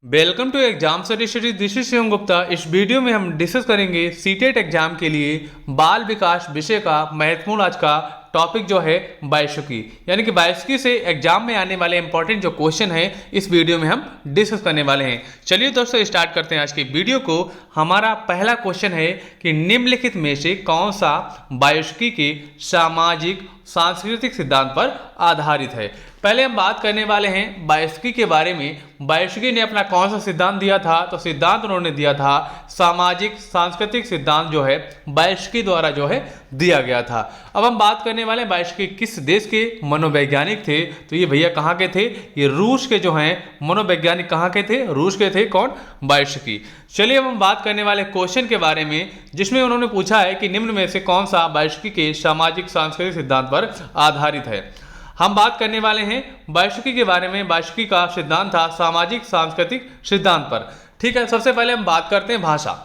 Welcome to exam study. This is Shivam Gupta. इस video में हम डिस्कस करेंगे सीटेट एग्जाम के लिए बाल विकास विषय का महत्वपूर्ण आज का टॉपिक जो है वार्षिकी, यानी कि वार्षिकी से एग्जाम में आने वाले इंपॉर्टेंट जो क्वेश्चन है इस वीडियो में हम डिस्कस करने वाले हैं। चलिए दोस्तों स्टार्ट करते हैं आज की वीडियो को। हमारा पहला क्वेश्चन है कि निम्नलिखित में से कौन सा वार्षिकी के सामाजिक सांस्कृतिक सिद्धांत पर आधारित है। पहले हम बात करने वाले हैं वार्षिकी के बारे में। वार्षिकी ने अपना कौन सा सिद्धांत दिया था, तो सिद्धांत उन्होंने दिया था सामाजिक सांस्कृतिक सिद्धांत जो है वार्षिकी द्वारा जो है दिया गया था। अब हम बात करने वाले हैं वार्षिकी किस देश के मनोवैज्ञानिक थे, तो ये भैया कहाँ के थे, ये रूस के जो हैं मनोवैज्ञानिक कहाँ के थे, रूस के थे। कौन? वार्षिकी। चलिए अब हम बात करने वाले क्वेश्चन के बारे में जिसमें उन्होंने पूछा है कि निम्न में से कौन सा वार्षिकी के सामाजिक सांस्कृतिक सिद्धांत पर आधारित है। हम बात करने वाले हैं वार्षिकी के बारे में। वार्षिकी का सिद्धांत था सामाजिक सांस्कृतिक सिद्धांत पर। ठीक है, सबसे पहले हम बात करते हैं भाषा।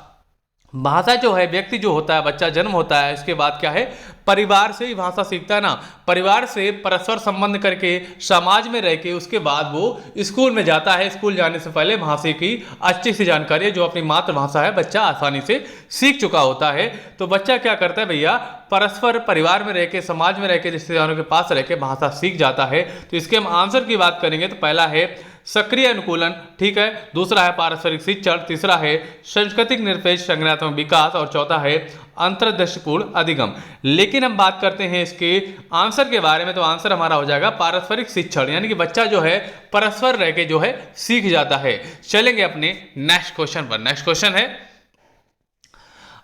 भाषा जो है, व्यक्ति जो होता है, बच्चा जन्म होता है, इसके बाद क्या है, परिवार से ही भाषा सीखता है ना। परिवार से परस्पर संबंध करके समाज में रह के उसके बाद वो स्कूल में जाता है। स्कूल जाने से पहले भाषा की अच्छी सी जानकारी जो अपनी मातृभाषा है बच्चा आसानी से सीख चुका होता है। तो बच्चा क्या करता है भैया, परस्पर परिवार में रह के, समाज में रह के, रिश्तेदारों के पास रह के भाषा सीख जाता है। तो इसके हम आंसर की बात करेंगे तो पहला है सक्रिय अनुकूलन, ठीक है, दूसरा है पारस्परिक शिक्षण, तीसरा है सांस्कृतिक निरपेक्ष संज्ञानात्मक विकास और चौथा है अंतर्दृष्टिपूर्ण अधिगम। लेकिन हम बात करते हैं इसके आंसर के बारे में, तो आंसर हमारा हो जाएगा पारस्परिक शिक्षण, यानी कि बच्चा जो है परस्पर रह के जो है सीख जाता है। चलेंगे अपने नेक्स्ट क्वेश्चन पर। नेक्स्ट क्वेश्चन है,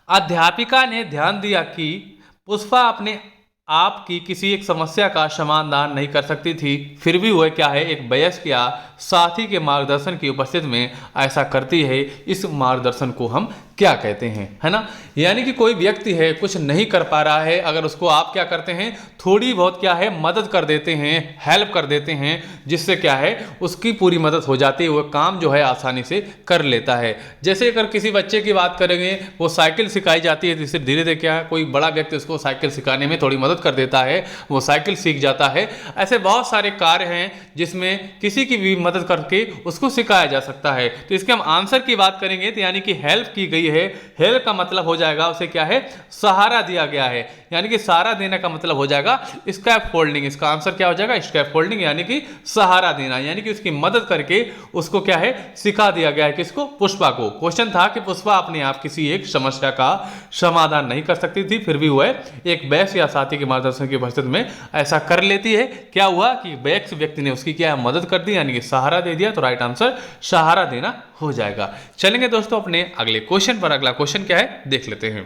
अध्यापिका ने ध्यान दिया कि पुष्पा अपने आपकी किसी एक समस्या का समाधान नहीं कर सकती थी, फिर भी वह क्या है, एक वयस्क या साथी के मार्गदर्शन की उपस्थिति में ऐसा करती है। इस मार्गदर्शन को हम क्या कहते हैं, है ना। यानी कि कोई व्यक्ति है कुछ नहीं कर पा रहा है, अगर उसको आप क्या करते हैं, थोड़ी बहुत क्या है मदद कर देते हैं, हेल्प कर देते हैं, जिससे क्या है उसकी पूरी मदद हो जाती है, वह काम जो है आसानी से कर लेता है। जैसे अगर किसी बच्चे की बात करेंगे, वो साइकिल सिखाई जाती है, जिससे धीरे धीरे क्या है कोई बड़ा व्यक्ति उसको साइकिल सिखाने में थोड़ी मदद कर देता है, वो साइकिल सीख जाता है। ऐसे बहुत सारे कार्य हैं जिसमें किसी की भी मदद करके उसको सिखाया जा सकता है। तो इसके हम आंसर की बात करेंगे तो यानी कि हेल्प की गई है। हेल्प का मतलब हो जाएगा उसे क्या है, सहारा दिया गया है, यानी कि सहारा देने का मतलब हो जाएगा स्कैफ फोल्डिंग। इसका आंसर क्या हो जाएगा, स्कैफ फोल्डिंग, यानी कि सहारा देना, यानी कि उसकी मदद करके उसको क्या है सिखा दिया गया है। किसको? पुष्पा को। क्वेश्चन था कि पुष्पा अपने आप किसी एक समस्या का समाधान नहीं कर सकती थी, फिर भी वह एक वयस्क या साथी के मार्गदर्शन की उपस्थिति में ऐसा कर लेती है। क्या हुआ कि वयस्क व्यक्ति ने उसकी क्या मदद कर दी, यानी कि सहारा दे दिया। तो राइट आंसर सहारा देना हो जाएगा। चलेंगे दोस्तों अपने अगले क्वेश्चन पर। अगला क्वेश्चन क्या है देख लेते हैं।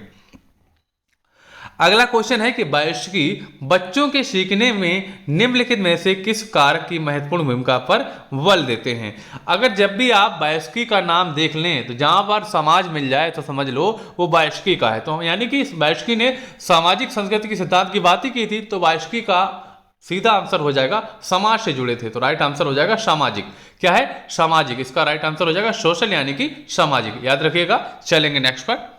अगला क्वेश्चन है कि वार्षिकी बच्चों के सीखने में निम्नलिखित में से किस कारक की महत्वपूर्ण भूमिका पर बल देते हैं। अगर जब भी आप वार्षिकी का नाम देख लें तो जहां पर समाज मिल जाए तो समझ लो वो वार्षिकी का है। तो यानी कि इस वार्षिकी ने सामाजिक संस्कृति के सिद्धांत की बात ही की थी, तो वार्षिकी का सीधा आंसर हो जाएगा समाज से जुड़े थे, तो राइट आंसर हो जाएगा सामाजिक। क्या है? सामाजिक। इसका राइट आंसर हो जाएगा सोशल, यानी कि सामाजिक, याद रखिएगा। चलेंगे नेक्स्ट पर।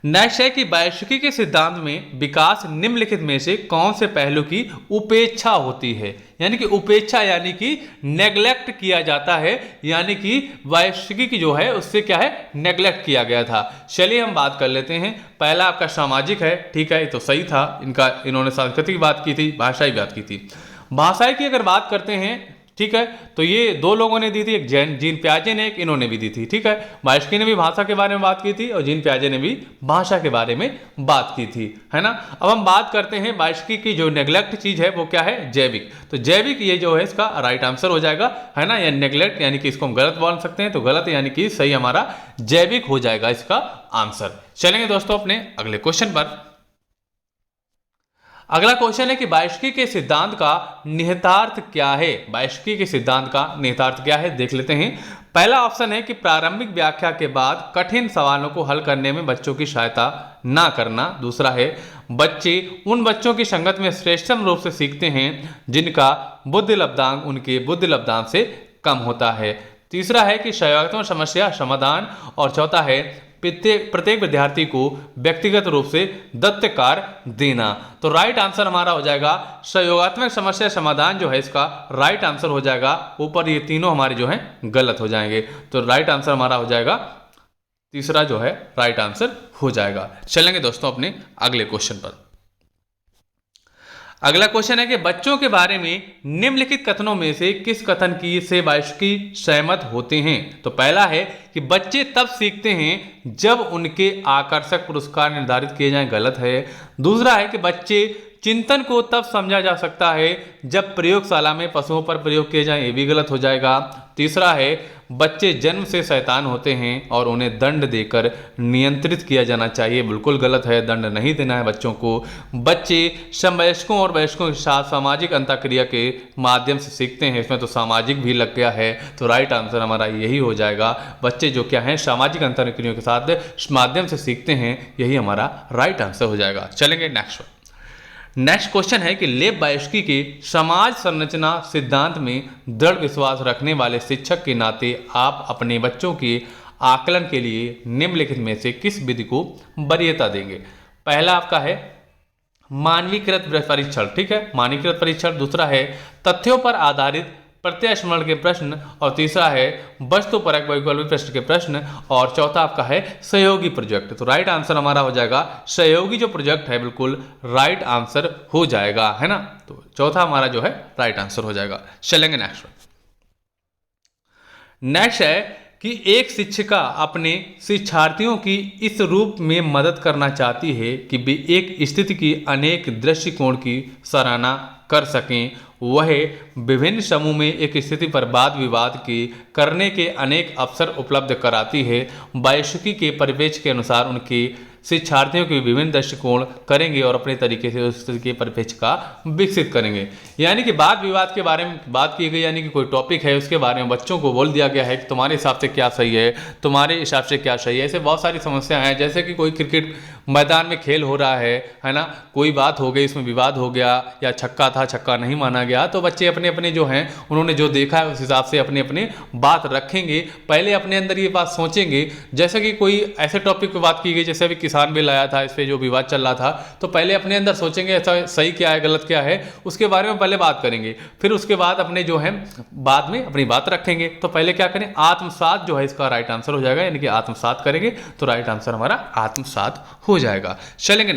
नेक्स्ट है कि वार्षिकी के सिद्धांत में विकास निम्नलिखित में से कौन से पहलू की उपेक्षा होती है। यानी कि उपेक्षा यानी कि नेग्लेक्ट किया जाता है, यानी कि वार्षिकी की जो है उससे क्या है नेग्लेक्ट किया गया था। चलिए हम बात कर लेते हैं। पहला आपका सामाजिक है, ठीक है, तो सही था। इन्होंने सांस्कृतिक की बात की थी, भाषा की बात की थी। भाषा की अगर बात करते हैं, ठीक है, तो ये दो लोगों ने दी थी, एक जीन पियाजे ने, एक इन्होंने भी दी थी। ठीक है, वार्षिकी ने भी भाषा के बारे में बात की थी और जीन पियाजे ने भी भाषा के बारे में बात की थी, है ना। अब हम बात करते हैं वार्षिकी की जो नेग्लेक्ट चीज है वो क्या है, जैविक। तो जैविक ये जो है इसका राइट आंसर हो जाएगा, है ना। या नेग्लेक्ट यानी कि इसको हम गलत बोल सकते हैं, तो गलत यानी कि सही हमारा जैविक हो जाएगा इसका आंसर। चलेंगे दोस्तों अपने अगले क्वेश्चन पर। अगला क्वेश्चन है कि वार्षिकी के सिद्धांत का निहितार्थ क्या है। वार्षिकी के सिद्धांत का निहितार्थ क्या है देख लेते हैं। पहला ऑप्शन है कि प्रारंभिक व्याख्या के बाद कठिन सवालों को हल करने में बच्चों की सहायता ना करना। दूसरा है बच्चे उन बच्चों की संगत में श्रेष्ठतम रूप से सीखते हैं जिनका बुद्धि लब्धांक उनके बुद्धि लब्धांक से कम होता है। तीसरा है कि सहयोगात्मक समस्या समाधान, और चौथा है प्रत्येक विद्यार्थी को व्यक्तिगत रूप से दत्त कार्य देना। तो राइट आंसर हमारा हो जाएगा सहयोगात्मक समस्या समाधान जो है इसका राइट आंसर हो जाएगा। ऊपर ये तीनों हमारे जो है गलत हो जाएंगे, तो राइट आंसर हमारा हो जाएगा तीसरा जो है राइट आंसर हो जाएगा। चलेंगे दोस्तों अपने अगले क्वेश्चन पर। अगला क्वेश्चन है कि बच्चों के बारे में निम्नलिखित कथनों में से किस कथन की से वयस्की सहमत होते हैं। तो पहला है कि बच्चे तब सीखते हैं जब उनके आकर्षक पुरस्कार निर्धारित किए जाएं, गलत है। दूसरा है कि बच्चे चिंतन को तब समझा जा सकता है जब प्रयोगशाला में पशुओं पर प्रयोग किए जाएं, ये भी गलत हो जाएगा। तीसरा है बच्चे जन्म से शैतान होते हैं और उन्हें दंड देकर नियंत्रित किया जाना चाहिए, बिल्कुल गलत है, दंड नहीं देना है बच्चों को। बच्चे समवयस्कों और वयस्कों के साथ सामाजिक अंतःक्रिया के माध्यम से सीखते हैं, इसमें तो सामाजिक भी लग गया है, तो राइट आंसर हमारा यही हो जाएगा। बच्चे जो क्या हैं सामाजिक अंतःक्रियाओं के साथ माध्यम से सीखते हैं, यही हमारा राइट आंसर हो जाएगा। चलेंगे नेक्स्ट क्वेश्चन है कि लेब वायस्की के समाज संरचना सिद्धांत में दृढ़ विश्वास रखने वाले शिक्षक के नाते आप अपने बच्चों के आकलन के लिए निम्नलिखित में से किस विधि को वरीयता देंगे। पहला आपका है मानवीकृत परीक्षण, ठीक है, मानवीकृत परीक्षण। दूसरा है तथ्यों पर आधारित प्रत्यास्मरण के प्रश्न, और तीसरा है वस्तुपरक वैकल्पिक प्रश्न के प्रश्न, और चौथा आपका है सहयोगी प्रोजेक्ट। तो राइट आंसर हमारा हो जाएगा सहयोगी जो प्रोजेक्ट है, बिल्कुल राइट आंसर हो जाएगा, है ना। तो चौथा हमारा जो है राइट आंसर हो जाएगा। चलेंगे नेक्स्ट है कि एक शिक्षिका अपने शिक्षार्थियों की इस रूप में मदद करना चाहती है कि वे एक स्थिति की अनेक दृष्टिकोण की सराहना कर सकें। वह विभिन्न समूह में एक स्थिति पर वाद विवाद की करने के अनेक अवसर उपलब्ध कराती है। वायस्की के परिप्रेक्ष्य के अनुसार उनके शिक्षार्थियों के विभिन्न दृष्टिकोण करेंगे और अपने तरीके से उस के परिप्रेक्ष्य का विकसित करेंगे। यानी कि वाद विवाद के बारे में बात की गई, यानी कि कोई टॉपिक है उसके बारे में बच्चों को बोल दिया गया है कि तुम्हारे हिसाब से क्या सही है, तुम्हारे हिसाब से क्या सही है। ऐसे बहुत सारी समस्याएं हैं, जैसे कि कोई क्रिकेट मैदान में खेल हो रहा है ना, कोई बात हो गई, इसमें विवाद हो गया या छक्का था छक्का नहीं माना गया, तो बच्चे अपने अपने जो हैं उन्होंने जो देखा है उस हिसाब से अपने अपने बात रखेंगे। पहले अपने अंदर ये बात सोचेंगे, जैसे कि कोई ऐसे टॉपिक पर बात की गई जैसे अभी किसान बिल आया था, इस पर जो विवाद चल रहा था, तो पहले अपने अंदर सोचेंगे ऐसा सही क्या है गलत क्या है, उसके बारे में पहले बात करेंगे, फिर उसके बाद अपने जो है बाद में अपनी बात रखेंगे। तो पहले क्या करें, आत्मसात जो है इसका राइट आंसर हो जाएगा, यानी कि आत्मसात करेंगे, तो राइट आंसर हमारा आत्मसात हो जाएगा। चलेंगे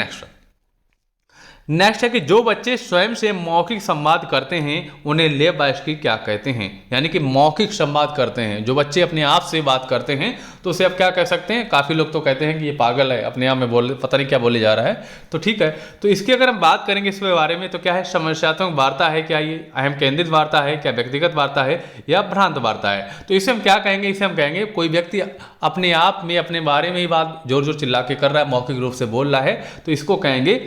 नेक्स्ट है कि जो बच्चे स्वयं से मौखिक संवाद करते हैं उन्हें लेब वायस्की क्या कहते हैं। यानी कि मौखिक संवाद करते हैं, जो बच्चे अपने आप से बात करते हैं तो उसे आप क्या कह सकते हैं। काफ़ी लोग तो कहते हैं कि ये पागल है, अपने आप में बोल पता नहीं क्या बोले जा रहा है। तो ठीक है, तो इसकी अगर हम बात करेंगे इसके बारे में, तो क्या है समस्यात्मक वार्ता है, क्या ये अहम केंद्रित वार्ता है, क्या व्यक्तिगत वार्ता है, या भ्रांत वार्ता है। तो इसे हम क्या कहेंगे, इसे हम कहेंगे कोई व्यक्ति अपने आप में अपने बारे में ही बात जोर जोर चिल्ला के कर रहा है, मौखिक रूप से बोल रहा है, तो इसको कहेंगे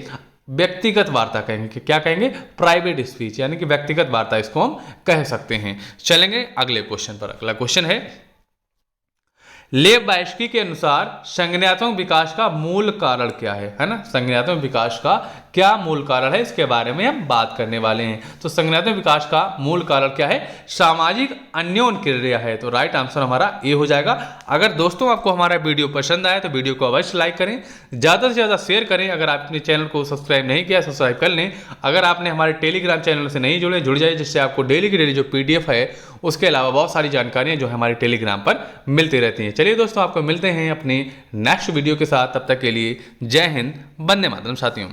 व्यक्तिगत वार्ता कहेंगे। कि क्या कहेंगे, प्राइवेट स्पीच, यानी कि व्यक्तिगत वार्ता इसको हम कह सकते हैं। चलेंगे अगले क्वेश्चन पर। अगला क्वेश्चन है लेब वायस्की के अनुसार संज्ञानात्मक विकास का मूल कारण क्या है ना। संज्ञानात्मक विकास का क्या मूल कारण है, इसके बारे में हम बात करने वाले हैं। तो संज्ञानात्मक विकास का मूल कारण क्या है, सामाजिक अन्योन्य क्रिया है। तो राइट आंसर हमारा ये हो जाएगा। अगर दोस्तों आपको हमारा वीडियो पसंद आया तो वीडियो को अवश्य लाइक करें, ज़्यादा से ज़्यादा शेयर करें। अगर आप अपने चैनल को सब्सक्राइब नहीं किया सब्सक्राइब कर लें। अगर आपने हमारे टेलीग्राम चैनल से नहीं जुड़ जाए, जिससे आपको डेली की डेली जो PDF है उसके अलावा बहुत सारी जानकारियाँ जो है हमारे टेलीग्राम पर मिलती रहती हैं। चलिए दोस्तों, आपको मिलते हैं अपने नेक्स्ट वीडियो के साथ, तब तक के लिए जय हिंद, वंदे मातरम साथियों।